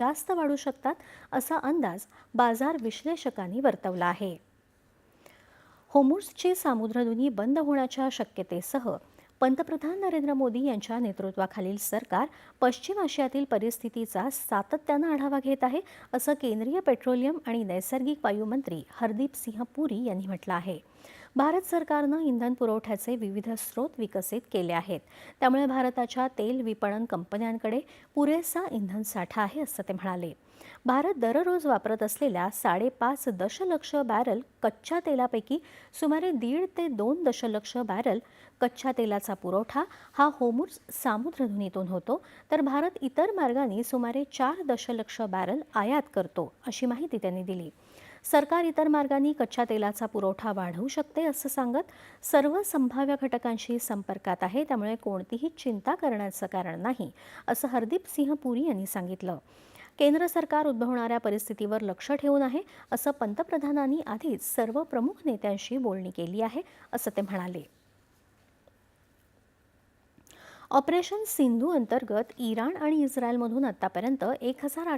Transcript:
जास्त वाढू शकतात असा अंदाज बाजार विश्लेषकांनी वर्तवला आहे. होर्मुझची सामुद्रधुनी बंद होण्याच्या शक्यतेसह पंतप्रधान नरेंद्र मोदी यांच्या नेतृत्वाखालील सरकार पश्चिम आशियातील परिस्थितीचा सातत्यानं आढावा घेत आहे, असं केंद्रीय पेट्रोलियम आणि नैसर्गिक वायू मंत्री हरदीप सिंह पुरी यांनी म्हटलं आहे. भारत सरकारनं इंधन पुरवठ्याचे विविध स्रोत विकसित केले आहेत, त्यामुळे भारताच्या तेल विपणन कंपन्यांकडे पुरेसा इंधन साठा आहे, असं ते म्हणाले. भारत दररोज वापरत असलेल्या 5.5 दशलक्ष बॅरल कच्च्या तेलापैकी सुमारे 1.5 ते 2 दशलक्ष बॅरल कच्च्या तेलाचा पुरवठा हा होर्मुझ सामुद्रधुनीतून होतो, तर भारत इतर मार्गांनी सुमारे 4 दशलक्ष बॅरल आयात करतो, अशी माहिती त्यांनी दिली. सरकार इतर मार्गांनी कच्च्या तेलाचा पुरवठा वाढवू शकते असं सांगत सर्व संभाव्य घटकांशी संपर्कात आहे, त्यामुळे कोणतीही चिंता करण्याचं कारण नाही, असं हरदीप सिंह पुरी यांनी सांगितलं. केंद्र सरकार उद्भवणाऱ्या परिस्थितीवर लक्ष ठेवून आहे, असं पंतप्रधानांनी आधीच सर्व प्रमुख नेत्यांशी बोलणी केली आहे, असं ते म्हणाले. ऑपरेशन सिंधू अंतर्गत इराण आणि इस्रायलमधून आतापर्यंत 1,800